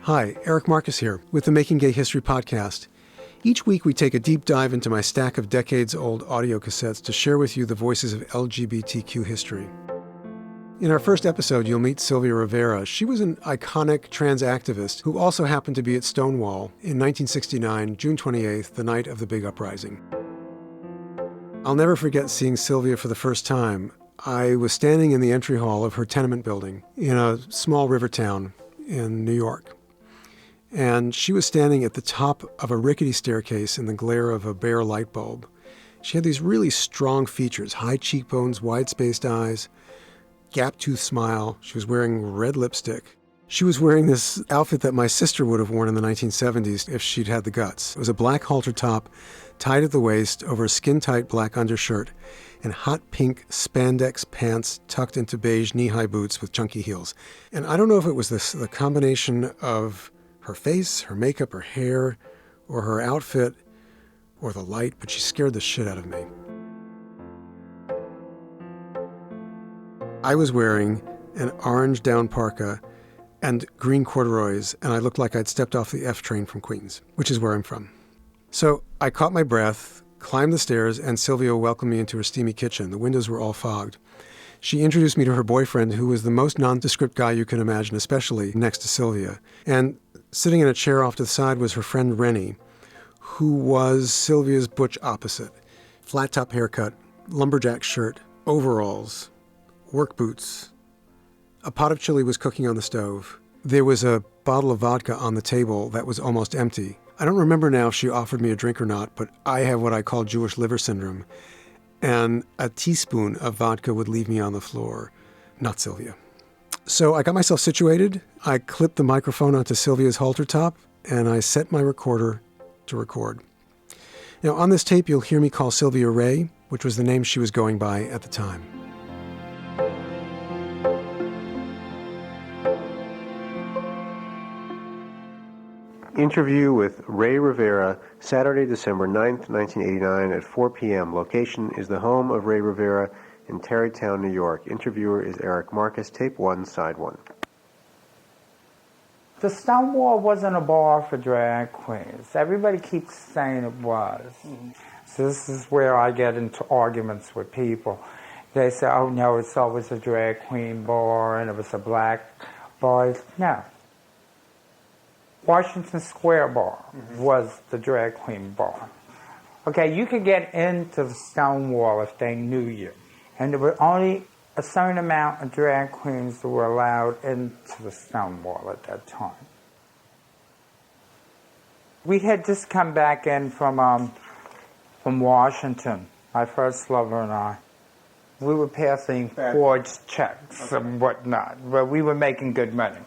Hi, Eric Marcus here with the Making Gay History podcast. Each week we take a deep dive into my stack of decades-old audio cassettes to share with you the voices of LGBTQ history. In our first episode, you'll meet Sylvia Rivera. She was an iconic trans activist who also happened to be at Stonewall in 1969, June 28th, the night of the big uprising. I'll never forget seeing Sylvia for the first time. I was standing in the entry hall of her tenement building in a small river town in New York. And she was standing at the top of a rickety staircase in the glare of a bare light bulb. She had these really strong features, high cheekbones, wide-spaced eyes, gap-toothed smile. She was wearing red lipstick. She was wearing this outfit that my sister would have worn in the 1970s if she'd had the guts. It was a black halter top, tied at the waist over a skin-tight black undershirt, and hot pink spandex pants tucked into beige knee-high boots with chunky heels. And I don't know if it was the combination of her face, her makeup, her hair, or her outfit, or the light, but she scared the shit out of me. I was wearing an orange down parka and green corduroys, and I looked like I'd stepped off the F train from Queens, which is where I'm from. So I caught my breath, climbed the stairs, and Sylvia welcomed me into her steamy kitchen. The windows were all fogged. She introduced me to her boyfriend, who was the most nondescript guy you can imagine, especially next to Sylvia. And sitting in a chair off to the side was her friend Rennie, who was Sylvia's butch opposite. Flat top haircut, lumberjack shirt, overalls, work boots. A pot of chili was cooking on the stove. There was a bottle of vodka on the table that was almost empty. I don't remember now if she offered me a drink or not, but I have what I call Jewish liver syndrome. And a teaspoon of vodka would leave me on the floor. Not Sylvia. So I got myself situated. I clipped the microphone onto Sylvia's halter top, and I set my recorder to record. Now, on this tape, you'll hear me call Sylvia Ray, which was the name she was going by at the time. Interview with Ray Rivera, Saturday, December 9th, 1989 at 4 p.m. Location is the home of Ray Rivera in Tarrytown, New York. Interviewer is Eric Marcus, tape 1, side 1. The Stonewall wasn't a bar for drag queens. Everybody keeps saying it was. So this is where I get into arguments with people. They say, oh no, it's always a drag queen bar and it was a black bar. No. Washington Square Bar was the drag queen bar. Okay, you could get into the Stonewall if they knew you. And there were only a certain amount of drag queens that were allowed into the Stonewall at that time. We had just come back in from Washington, my first lover and I. We were passing forged checks and whatnot, but we were making good money.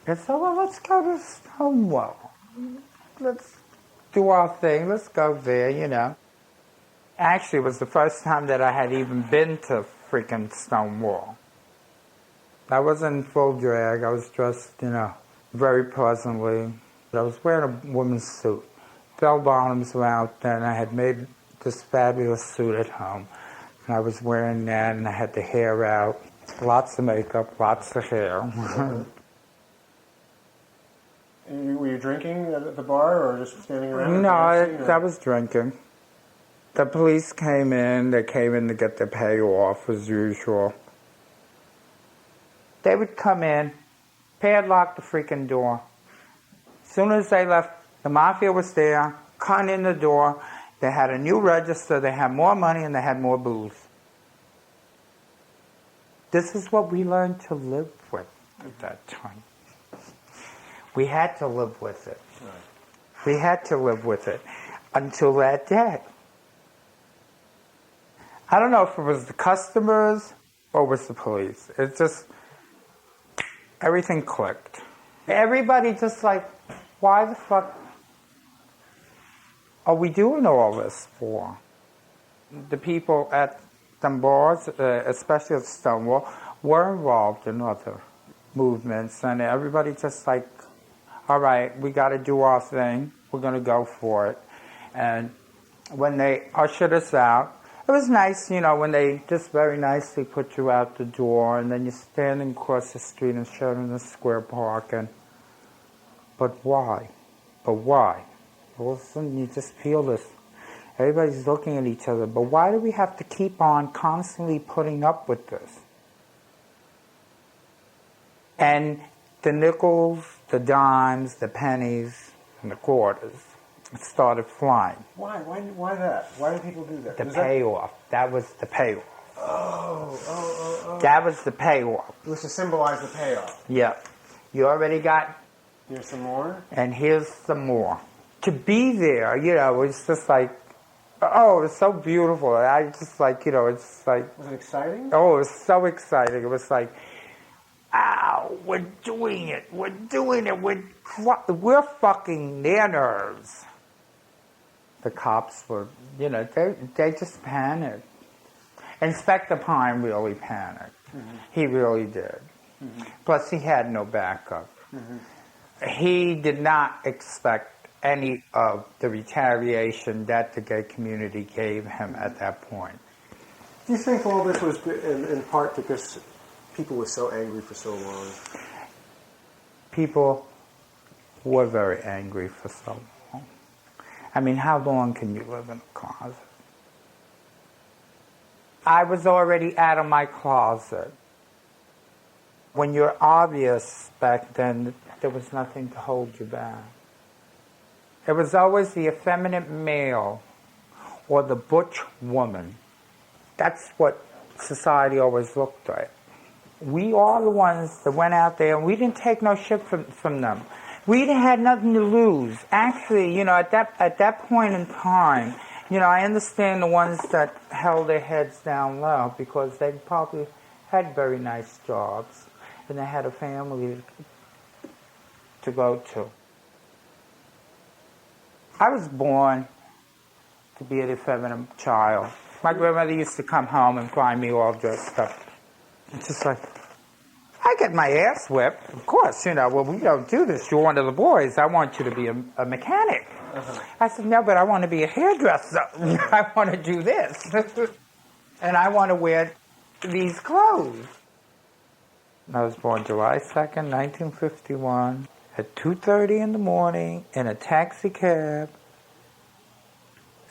And so, well, let's go to Stonewall. Let's do our thing. Let's go there, you know. Actually, it was the first time that I had even been to freaking Stonewall. I was in full drag. I was dressed, you know, very pleasantly. I was wearing a woman's suit. Bell bottoms were out then. I had made this fabulous suit at home. And I was wearing that, and I had the hair out. Lots of makeup, lots of hair. Were you drinking at the bar or just standing around? No, I was drinking. The police came in. They came in to get their payoff, as usual. They would come in, padlock the freaking door. As soon as they left, the mafia was there, cutting in the door. They had a new register. They had more money, and they had more booze. This is what we learned to live with at that time. We had to live with it. Right. We had to live with it until that day. I don't know if it was the customers or it was the police. It just, everything clicked. Everybody just like, why the fuck are we doing all this for? The people at some bars, especially at Stonewall, were involved in other movements, and everybody just like, all right, we got to do our thing. We're going to go for it. And when they ushered us out, it was nice, you know, when they just very nicely put you out the door, and then you're standing across the street in Sheridan Square Park, and But why? But why? All of a sudden you just feel this. Everybody's looking at each other. But why do we have to keep on constantly putting up with this? And the nickels, the dimes, the pennies, and the quarters started flying. Why? Why that? Why do people do that? The payoff. That was the payoff. Oh. That was the payoff. It was to symbolize the payoff. Yeah. You already got... Here's some more. And here's some more. To be there, it's just like, oh, it's so beautiful. I just like, it's like... Was it exciting? Oh, it was so exciting. It was like, ow, we're doing it. We're doing it. We're fucking their nerves. The cops were, they just panicked. Inspector Pine really panicked. Mm-hmm. He really did. Mm-hmm. Plus, he had no backup. Mm-hmm. He did not expect any of the retaliation that the gay community gave him at that point. Do you think all this was in part because people were so angry for so long? People were very angry for so long. I mean, how long can you live in a closet? I was already out of my closet. When you're obvious back then, there was nothing to hold you back. It was always the effeminate male or the butch woman. That's what society always looked like. We are the ones that went out there, and we didn't take no shit from them. We had nothing to lose. Actually, at that point in time, I understand the ones that held their heads down low because they probably had very nice jobs and they had a family to go to. I was born to be an effeminate child. My grandmother used to come home and find me all dressed up. It's just like, I get my ass whipped. Of course, well, we don't do this. You're one of the boys. I want you to be a mechanic. Uh-huh. I said, no, but I want to be a hairdresser. I want to do this. And I want to wear these clothes. I was born July 2nd, 1951, at 2:30 in the morning in a taxi cab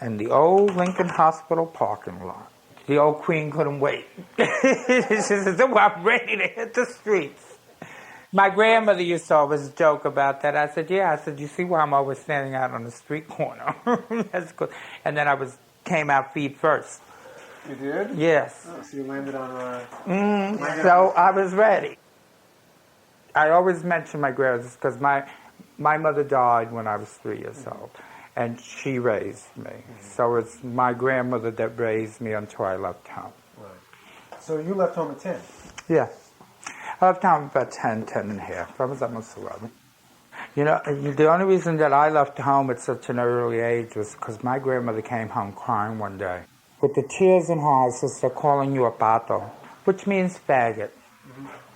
in the old Lincoln Hospital parking lot. The old queen couldn't wait. She said, oh, I'm ready to hit the streets. My grandmother used to always joke about that. I said, yeah. I said, you see why I'm always standing out on the street corner? That's good. And then came out feet first. You did? Yes. Oh, so you landed on... So I was ready. I always mention my grandmother because my mother died when I was 3 years old. And she raised me. Mm-hmm. So it's my grandmother that raised me until I left home. Right. So you left home at 10? Yeah. I left home about 10 and a half. I was almost 11. The only reason that I left home at such an early age was because my grandmother came home crying one day. With the tears in her eyes, they're calling you a pato, which means faggot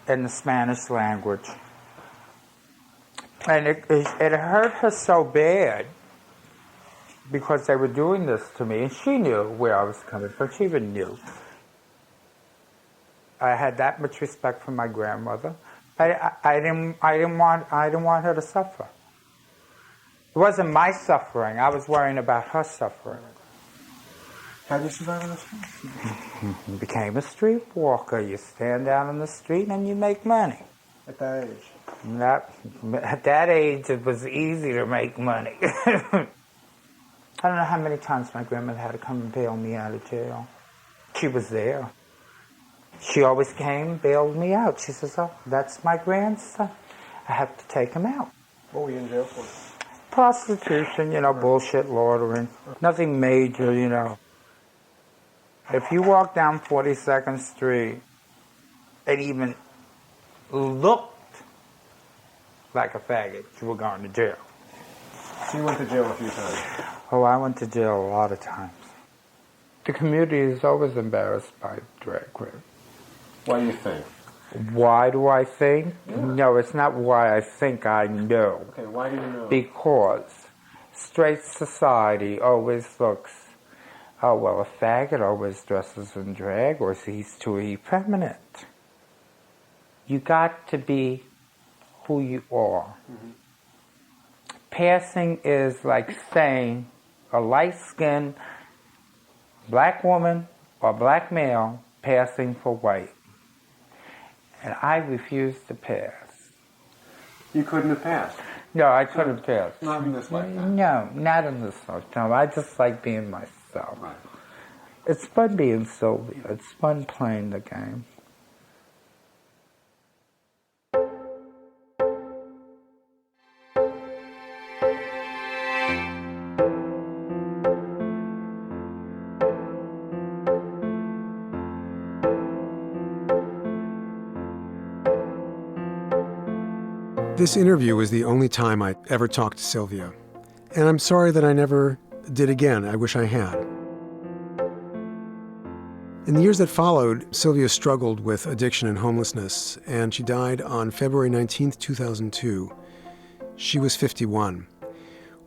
in the Spanish language. And it hurt her so bad because they were doing this to me, and she knew where I was coming from. She even knew. I had that much respect for my grandmother. I didn't want her to suffer. It wasn't my suffering. I was worrying about her suffering. How did you survive on the street? You became a street walker. You stand out on the street and you make money. At that age? At that age, it was easy to make money. I don't know how many times my grandmother had to come and bail me out of jail. She was there. She always came, bailed me out. She says, oh, that's my grandson. I have to take him out. What were you in jail for? Prostitution, bullshit, loitering. Nothing major, If you walk down 42nd Street and even looked like a faggot, you were going to jail. So you went to jail a few times? Oh, I went to jail a lot of times. The community is always embarrassed by drag queens. Why do you think? Why do I think? Yeah. No, it's not why I think, I know. Okay, why do you know? Because straight society always looks, oh, well, a faggot always dresses in drag, or he's too effeminate. You got to be who you are. Mm-hmm. Passing is like saying a light-skinned black woman or black male passing for white. And I refused to pass. You couldn't have passed? No, I couldn't pass. Not in this lifetime? No, not in this lifetime. I just like being myself. Right. It's fun being Sylvia. It's fun playing the game. This interview was the only time I ever talked to Sylvia. And I'm sorry that I never did again. I wish I had. In the years that followed, Sylvia struggled with addiction and homelessness, and she died on February 19th, 2002. She was 51.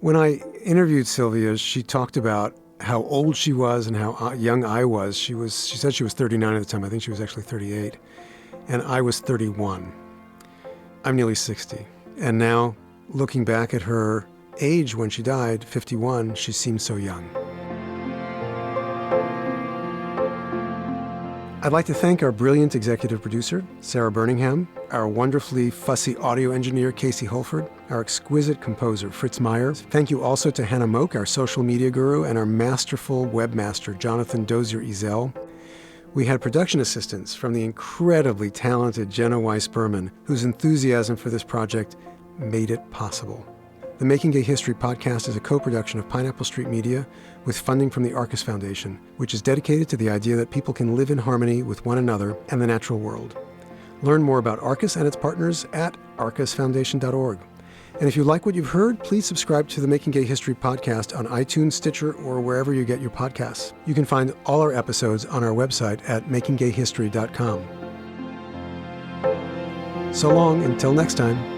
When I interviewed Sylvia, she talked about how old she was and how young I was. She said she was 39 at the time. I think she was actually 38. And I was 31. I'm nearly 60. And now, looking back at her age when she died, 51, she seems so young. I'd like to thank our brilliant executive producer, Sarah Birmingham, our wonderfully fussy audio engineer, Casey Holford, our exquisite composer, Fritz Meyer. Thank you also to Hannah Moak, our social media guru, and our masterful webmaster, Jonathan Dozier-Ezel. We had production assistance from the incredibly talented Jenna Weiss-Berman, whose enthusiasm for this project made it possible. The Making Gay History podcast is a co-production of Pineapple Street Media with funding from the Arcus Foundation, which is dedicated to the idea that people can live in harmony with one another and the natural world. Learn more about Arcus and its partners at arcusfoundation.org. And if you like what you've heard, please subscribe to the Making Gay History podcast on iTunes, Stitcher, or wherever you get your podcasts. You can find all our episodes on our website at makinggayhistory.com. So long, until next time.